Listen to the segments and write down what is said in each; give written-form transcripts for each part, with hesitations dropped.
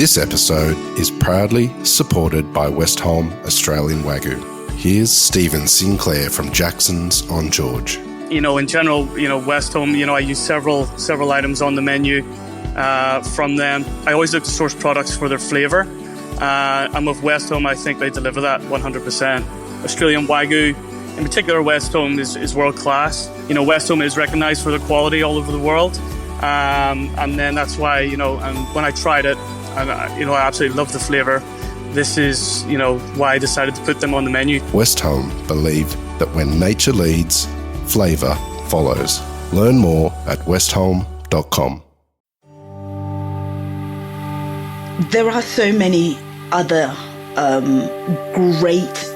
This episode is proudly supported by Westholme Australian Wagyu. Here's Stephen Sinclair from Jackson's on George. In general, Westholme, I use several items on the menu from them. I always look to source products for their flavour. And with Westholme, I think they deliver that 100%. Australian Wagyu, in particular, Westholme is world class. Westholme is recognised for their quality all over the world. And then that's why, and when I tried it, and I absolutely love the flavour. This is, why I decided to put them on the menu. Westholme believe that when nature leads, flavour follows. Learn more at westholme.com. There are so many other great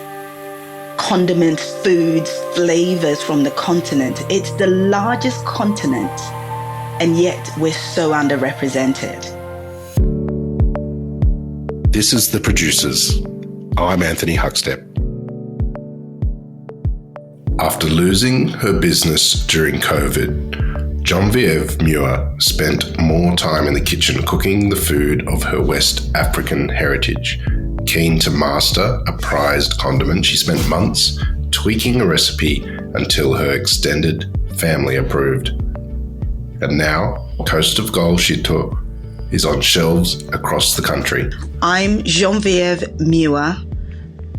condiments, foods, flavours from the continent. It's the largest continent, and yet we're so underrepresented. This is The Producers. I'm Anthony Huckstep. After losing her business during COVID, Genevieve Muir spent more time in the kitchen cooking the food of her West African heritage. Keen to master a prized condiment, she spent months tweaking a recipe until her extended family approved. And now, Coast of Gold Shitto is on shelves across the country. I'm Genevieve Muir.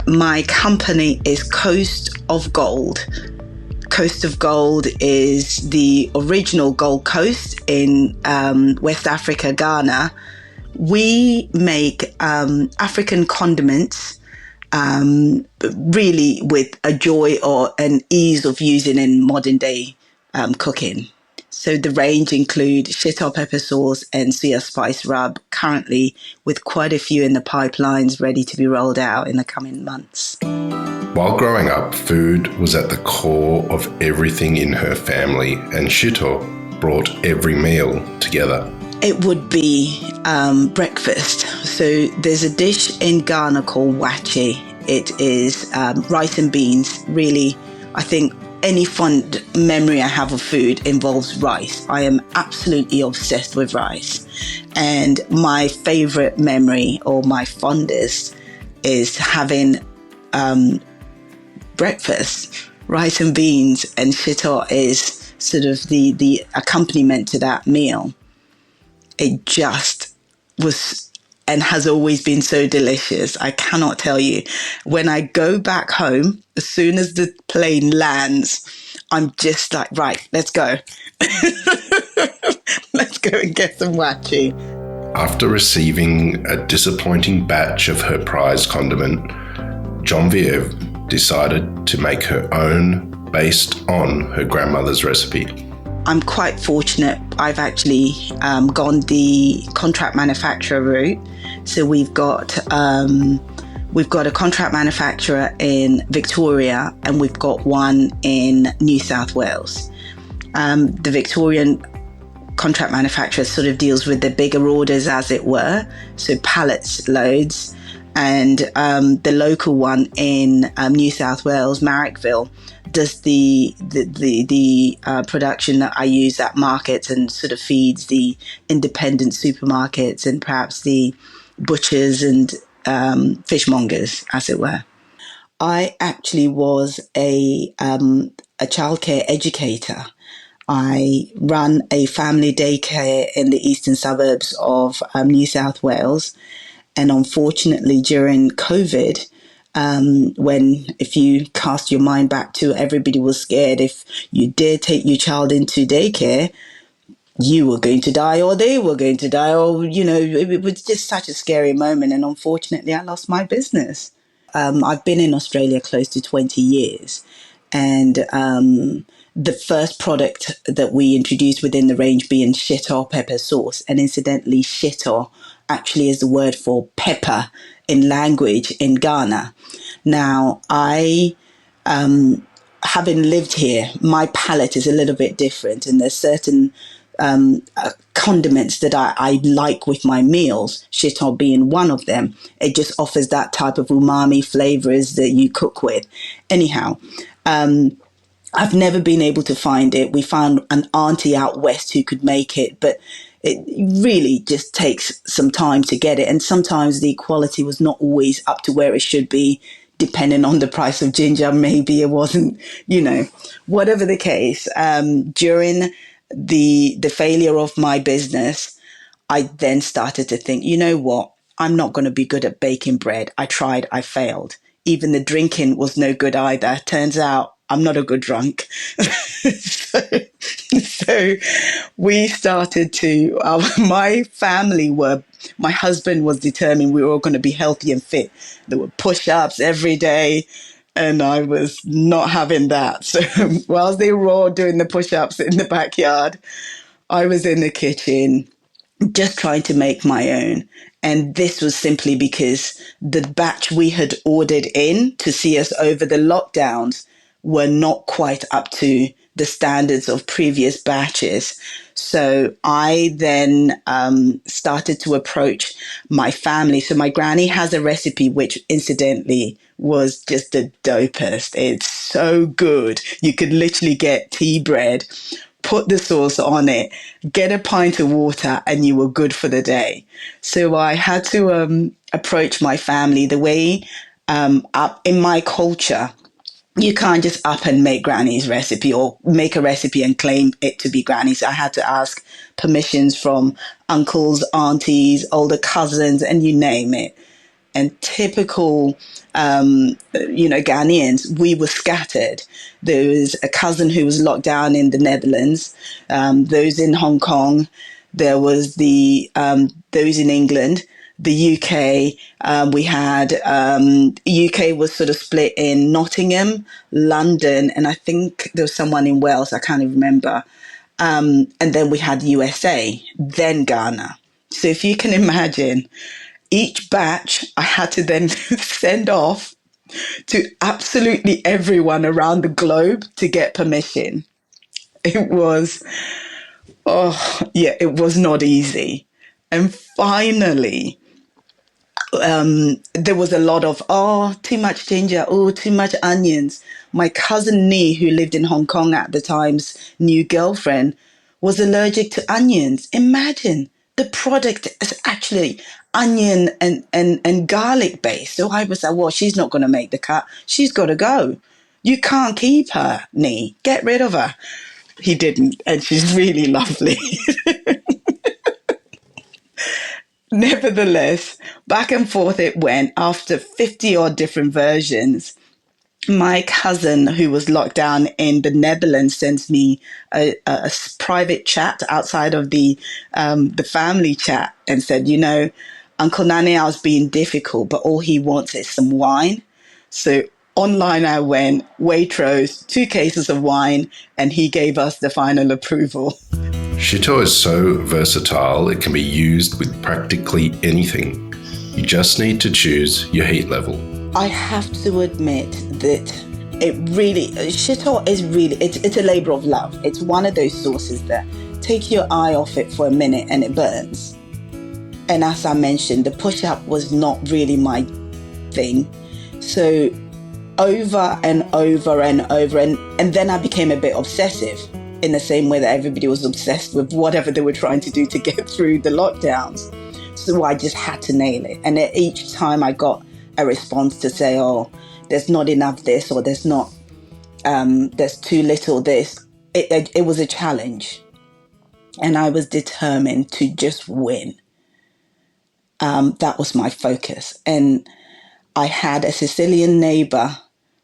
My company is Coast of Gold. Coast of Gold is the original Gold Coast in West Africa, Ghana. We make African condiments really with a joy or an ease of using in modern day cooking. So the range include Shito pepper sauce and suya spice rub, currently with quite a few in the pipelines ready to be rolled out in the coming months. While growing up, food was at the core of everything in her family, and Shito brought every meal together. It would be breakfast. So there's a dish in Ghana called wache. It is rice and beans. Really, I think any fond memory I have of food involves rice. I am absolutely obsessed with rice. And my favorite memory, or my fondest, is having breakfast, rice and beans, and shito is sort of the accompaniment to that meal. It just was and has always been so delicious. I cannot tell you. When I go back home, as soon as the plane lands, I'm just like, right, let's go. Let's go and get some wache. After receiving a disappointing batch of her prized condiment, Genevieve decided to make her own based on her grandmother's recipe. I'm quite fortunate. I've actually gone the contract manufacturer route. So we've got a contract manufacturer in Victoria, and we've got one in New South Wales. The Victorian contract manufacturer sort of deals with the bigger orders, as it were, so pallets loads. And the local one in New South Wales, Marrickville, does the production that I use at markets and sort of feeds the independent supermarkets and perhaps the butchers and fishmongers, as it were. I actually was a childcare educator. I run a family daycare in the eastern suburbs of New South Wales. And unfortunately, during COVID, if you cast your mind back to everybody was scared, if you dare take your child into daycare, you were going to die or they were going to die, or, it was just such a scary moment. And unfortunately, I lost my business. I've been in Australia close to 20 years. And the first product that we introduced within the range being Shito pepper sauce. And incidentally, Shito actually is the word for pepper in language in Ghana. Now, having lived here, my palate is a little bit different, and there's certain condiments that I like with my meals, Shito being one of them. It just offers that type of umami flavors that you cook with. Anyhow, I've never been able to find it. We found an auntie out west who could make it, but it really just takes some time to get it. And sometimes the quality was not always up to where it should be, depending on the price of ginger. Maybe it wasn't, whatever the case. During the failure of my business, I then started to think, you know what? I'm not going to be good at baking bread. I tried, I failed. Even the drinking was no good either. Turns out I'm not a good drunk. so we started to, my husband was determined we were all going to be healthy and fit. There were push-ups every day, and I was not having that. So whilst they were all doing the push-ups in the backyard, I was in the kitchen just trying to make my own. And this was simply because the batch we had ordered in to see us over the lockdowns were not quite up to the standards of previous batches. So I then started to approach my family. So my granny has a recipe, which incidentally was just the dopest. It's so good. You could literally get tea bread, put the sauce on it, get a pint of water, and you were good for the day. So I had to approach my family the way up in my culture. You can't just up and make Granny's recipe or make a recipe and claim it to be Granny's. I had to ask permissions from uncles, aunties, older cousins, and you name it. And typical, Ghanaians, we were scattered. There was a cousin who was locked down in the Netherlands, those in Hong Kong. There was those in England, the UK. We had UK was sort of split in Nottingham, London, and I think there was someone in Wales. I can't even remember. And then we had USA, then Ghana. So if you can imagine, each batch I had to then send off to absolutely everyone around the globe to get permission. It was, it was not easy. And finally, there was a lot of, too much ginger, too much onions. My cousin Nee, who lived in Hong Kong at the time's new girlfriend, was allergic to onions. Imagine, the product is actually onion and garlic based. So I was like, well, she's not going to make the cut. She's got to go. You can't keep her, Nee. Get rid of her. He didn't, and she's really lovely. Nevertheless, back and forth it went. After 50 odd different versions, my cousin, who was locked down in the Netherlands, sends me a private chat outside of the family chat and said, Uncle Nane, I was being difficult, but all he wants is some wine. So online I went, Waitrose, 2 cases of wine, and he gave us the final approval. Shito is so versatile it can be used with practically anything. You just need to choose your heat level. I have to admit that Shito is really, it's a labor of love. It's one of those sauces that take your eye off it for a minute and it burns. And as I mentioned, the push-up was not really my thing. So over and over and over, and then I became a bit obsessive in the same way that everybody was obsessed with whatever they were trying to do to get through the lockdowns. So I just had to nail it. And each time I got a response to say, there's not enough this, or there's too little this. It was a challenge. And I was determined to just win. That was my focus. And I had a Sicilian neighbor.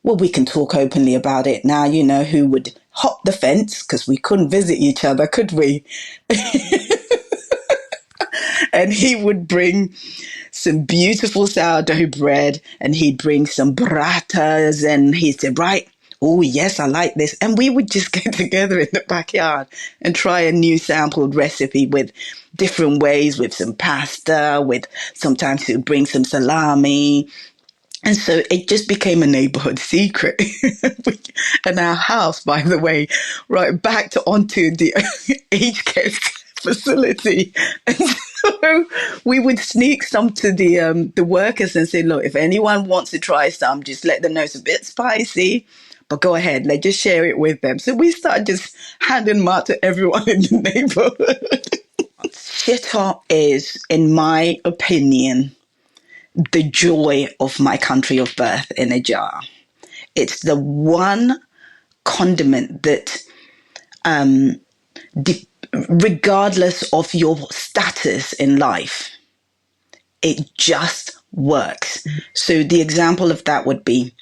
Well, we can talk openly about it now, who would hop the fence because we couldn't visit each other, could we? And he would bring some beautiful sourdough bread, and he'd bring some burratas, and he said, right, oh yes, I like this. And we would just get together in the backyard and try a new sampled recipe with different ways, with some pasta, with sometimes he would bring some salami. And so it just became a neighborhood secret. And our house, by the way, right back onto the aged care facility. And so we would sneak some to the workers and say, look, if anyone wants to try some, just let them know it's a bit spicy, but go ahead, let's just share it with them. So we started just handing them out to everyone in the neighborhood. Shito is, in my opinion, the joy of my country of birth in a jar. It's the one condiment that, regardless of your status in life, it just works. So the example of that would be,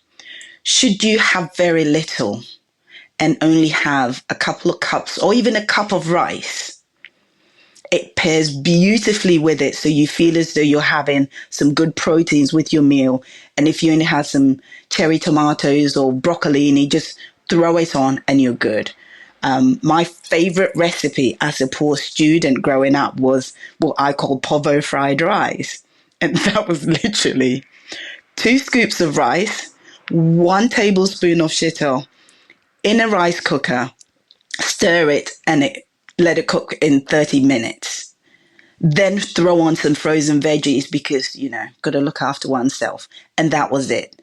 should you have very little and only have a couple of cups or even a cup of rice, it pairs beautifully with it. So you feel as though you're having some good proteins with your meal. And if you only have some cherry tomatoes or broccolini, just throw it on and you're good. My favorite recipe as a poor student growing up was what I call povo fried rice. And that was literally 2 scoops of rice, 1 tablespoon of shito in a rice cooker, stir it, and let it cook in 30 minutes. Then throw on some frozen veggies because, got to look after oneself. And that was it.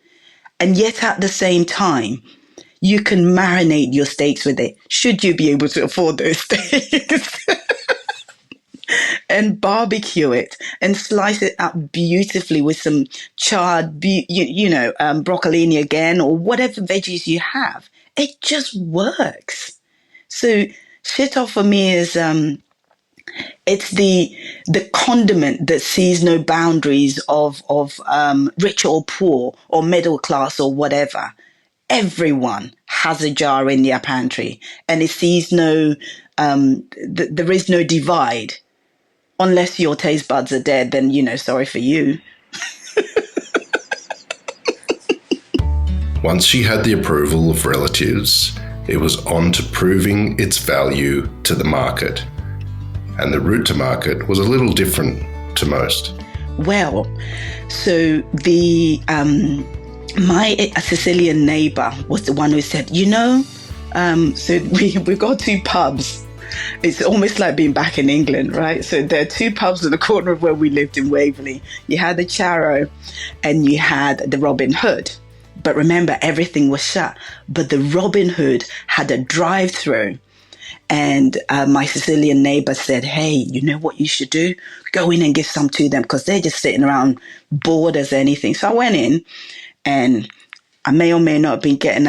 And yet at the same time, you can marinate your steaks with it, should you be able to afford those steaks. And barbecue it and slice it up beautifully with some charred, broccolini again, or whatever veggies you have. It just works. So shito for me is it's the condiment that sees no boundaries of rich or poor or middle class or whatever. Everyone has a jar in their pantry, and it sees no there is no divide. Unless your taste buds are dead, then, sorry for you. Once she had the approval of relatives, it was on to proving its value to the market. And the route to market was a little different to most. Well, so my Sicilian neighbor was the one who said, so we've got 2 pubs. It's almost like being back in England, right? So there are 2 pubs in the corner of where we lived in Waverley. You had the Charo and you had the Robin Hood. But remember, everything was shut. But the Robin Hood had a drive-through. And my Sicilian neighbor said, hey, you know what you should do? Go in and give some to them because they're just sitting around bored as anything. So I went in, and I may or may not have been getting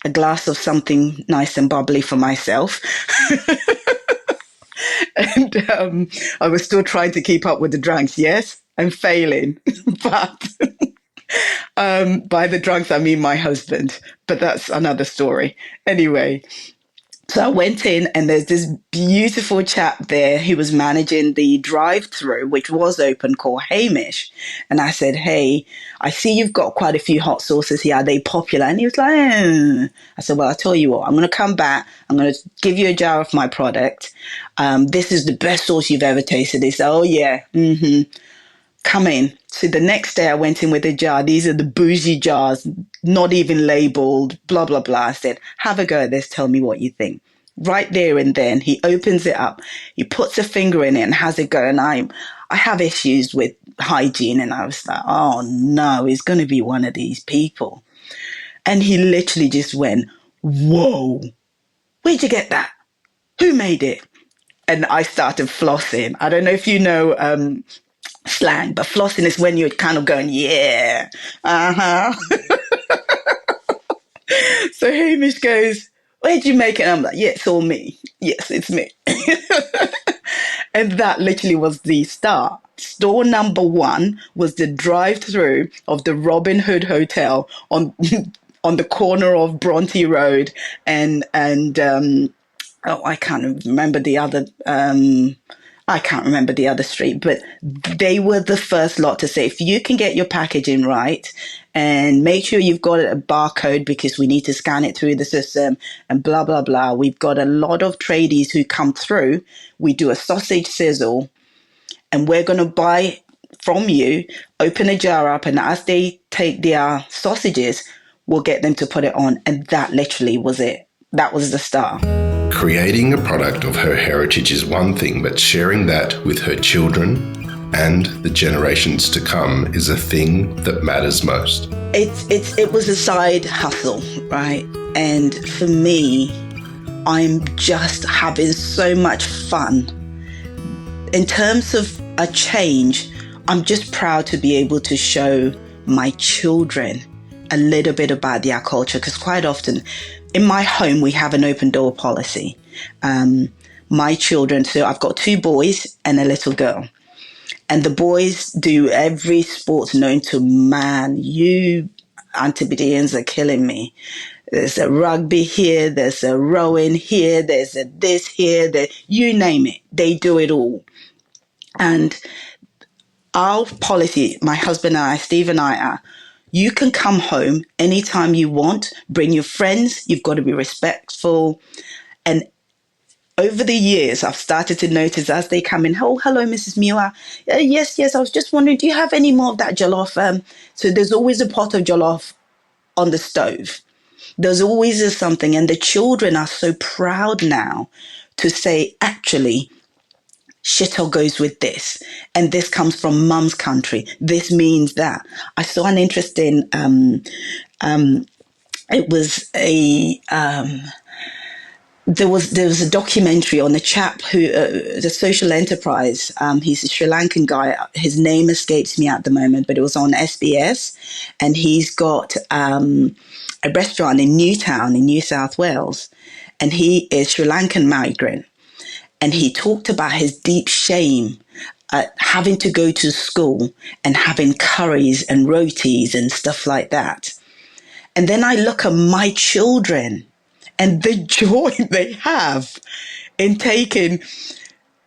a glass of something nice and bubbly for myself. And I was still trying to keep up with the drunks. Yes, I'm failing. But by the drunks, I mean my husband. But that's another story. Anyway, so I went in, and there's this beautiful chap there who was managing the drive-through, which was open, called Hamish. And I said, hey, I see you've got quite a few hot sauces here. Are they popular? And he was like, I said, well, I'll tell you what, I'm going to come back. I'm going to give you a jar of my product. This is the best sauce you've ever tasted. He said, oh, yeah, come in. So the next day I went in with a jar. These are the bougie jars, not even labeled, blah, blah, blah. I said, have a go at this. Tell me what you think. Right there and then he opens it up. He puts a finger in it and has a go. And I have issues with hygiene. And I was like, oh no, he's going to be one of these people. And he literally just went, whoa, where'd you get that? Who made it? And I started flossing. I don't know if you know, slang, but flossing is when you're kind of going, yeah, So Hamish goes, where'd you make it? And I'm like, yeah, it's all me. Yes, it's me. And that literally was the start. Store number 1 was the drive-through of the Robin Hood Hotel on the corner of Bronte Road and I can't remember the other street, but they were the first lot to say, if you can get your packaging right and make sure you've got a barcode because we need to scan it through the system and blah, blah, blah. We've got a lot of tradies who come through. We do a sausage sizzle and we're going to buy from you, open a jar up, and as they take their sausages, we'll get them to put it on. And that literally was it. That was the start. Creating a product of her heritage is one thing, but sharing that with her children and the generations to come is a thing that matters most. It was a side hustle, right? And for me, I'm just having so much fun in terms of a change, I'm just proud to be able to show my children a little bit about their culture, because quite often in my home we have an open door policy. My children, so I've got 2 boys and a little girl, and the boys do every sport known to man. You Antipodeans are killing me. There's a rugby here, there's a rowing here, there's a this here, you name it, they do it all. And our policy, my husband and I, Steve and I, are, you can come home anytime you want, bring your friends, you've got to be respectful. And over the years, I've started to notice as they come in, oh, hello, Mrs. Muir. Yes, I was just wondering, do you have any more of that jollof? So there's always a pot of jollof on the stove. There's always something. And the children are so proud now to say, actually, Shito goes with this, and this comes from mum's country. This means that. I saw an interesting, it was a, there was a documentary on a chap who, the social enterprise, he's a Sri Lankan guy. His name escapes me at the moment, but it was on SBS, and he's got a restaurant in Newtown in New South Wales, and he is Sri Lankan migrant. And he talked about his deep shame at having to go to school and having curries and rotis and stuff like that. And then I look at my children and the joy they have in taking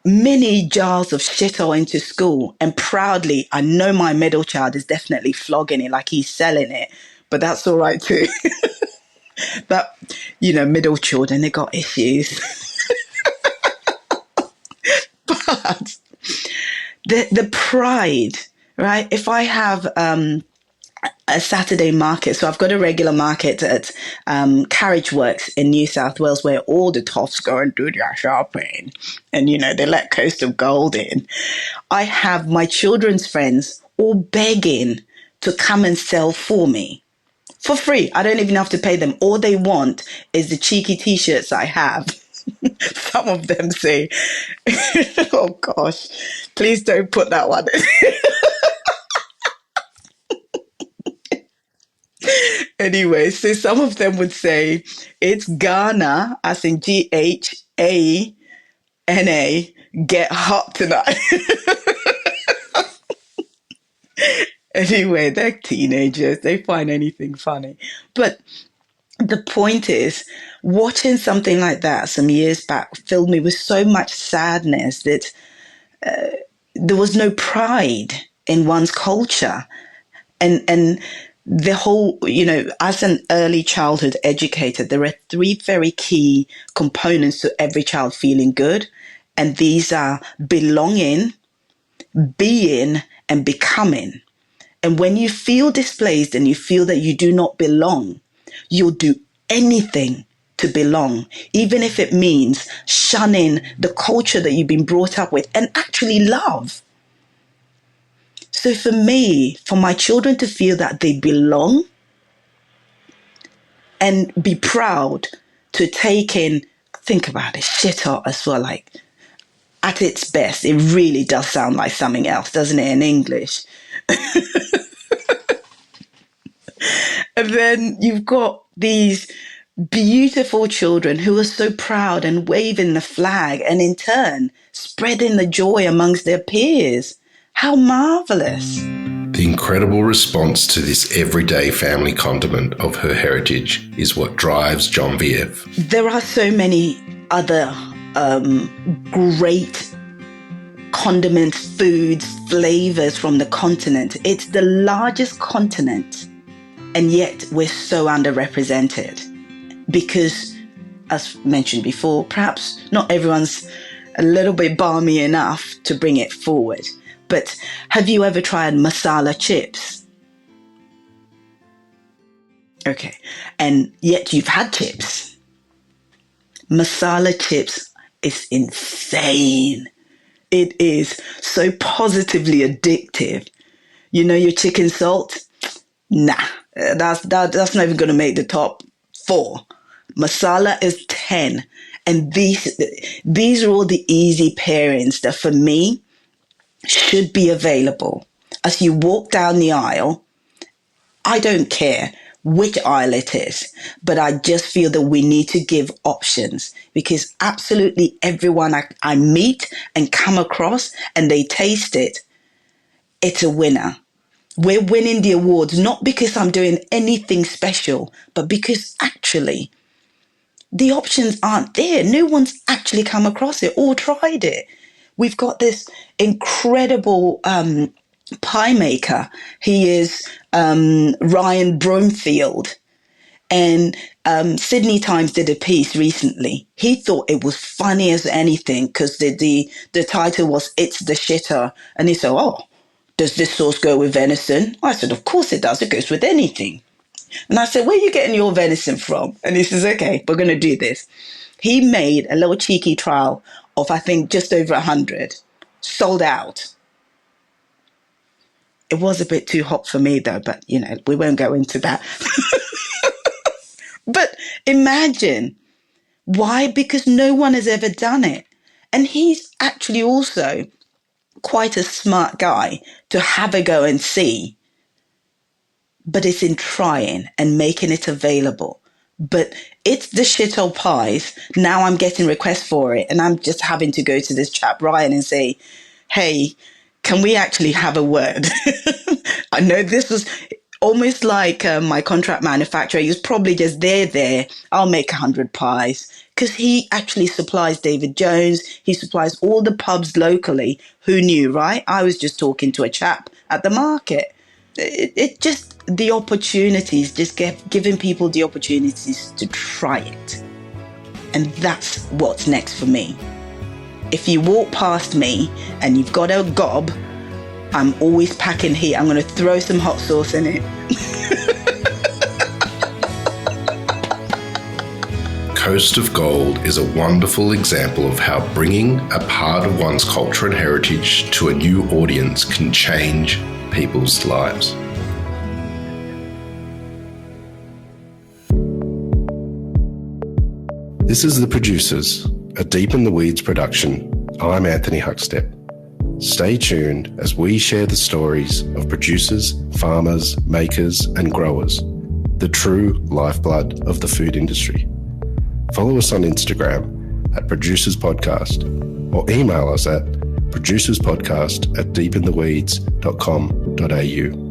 mini jars of shito into school. And proudly, I know my middle child is definitely flogging it like he's selling it, but that's all right too. But, middle children, they got issues. But the pride, right? If I have a Saturday market, so I've got a regular market at Carriage Works in New South Wales where all the toffs go and do their shopping, and they let Coast of Gold in. I have my children's friends all begging to come and sell for me for free. I don't even have to pay them. All they want is the cheeky t-shirts I have. Some of them say, oh gosh, please don't put that one in. Anyway, so some of them would say, it's Ghana, as in Ghana, get hot tonight. Anyway, they're teenagers. They find anything funny. But the point is, watching something like that some years back filled me with so much sadness that there was no pride in one's culture. And the whole, as an early childhood educator, there are 3 very key components to every child feeling good. And these are belonging, being, and becoming. And when you feel displaced and you feel that you do not belong, you'll do anything to belong, even if it means shunning the culture that you've been brought up with and actually love. So for me, for my children to feel that they belong and be proud to take in, think about it, shito as well, like at its best, it really does sound like something else, doesn't it, in English? And then you've got these beautiful children who are so proud and waving the flag and in turn spreading the joy amongst their peers. How marvelous. The incredible response to this everyday family condiment of her heritage is what drives Genevieve. There are so many other great condiments, foods, flavors from the continent. It's the largest continent, and yet we're so underrepresented because, as mentioned before, perhaps not everyone's a little bit balmy enough to bring it forward. But have you ever tried masala chips? Okay, and yet you've had chips. Masala chips is insane. It is so positively addictive. Your chicken salt? Nah, that's not even going to make the top 4. Masala is 10. And these are all the easy pairings that for me should be available. As you walk down the aisle, I don't care which aisle it is, but I just feel that we need to give options, because absolutely everyone I meet and come across and they taste it, it's a winner. We're winning the awards, not because I'm doing anything special, but because actually the options aren't there. No one's actually come across it or tried it. We've got this incredible pie maker. He is Ryan Bromfield. And Sydney Times did a piece recently. He thought it was funny as anything because the title was "It's the Shitto," and he said, "Oh, does this sauce go with venison?" I said, "Of course it does. It goes with anything." And I said, "Where are you getting your venison from?" And he says, "Okay, we're going to do this." He made a little cheeky trial of, I think, just over 100, sold out. It was a bit too hot for me though, but we won't go into that. But imagine why? Because no one has ever done it. And he's actually also quite a smart guy to have a go and see. But it's in trying and making it available. But it's the shitto pies. Now I'm getting requests for it. And I'm just having to go to this chap, Ryan, and say, "Hey, can we actually have a word?" I know this was almost like my contract manufacturer. He was probably just there. I'll make 100 pies. Because he actually supplies David Jones. He supplies all the pubs locally. Who knew, right? I was just talking to a chap at the market. It just, the opportunities, just giving people the opportunities to try it. And that's what's next for me. If you walk past me and you've got a gob, I'm always packing heat. I'm going to throw some hot sauce in it. Coast of Gold is a wonderful example of how bringing a part of one's culture and heritage to a new audience can change people's lives. This is The Producers, a Deep in the Weeds production. I'm Anthony Huckstep. Stay tuned as we share the stories of producers, farmers, makers, and growers, the true lifeblood of the food industry. Follow us on Instagram at Producers Podcast or email us at producerspodcast@deepintheweeds.com.au.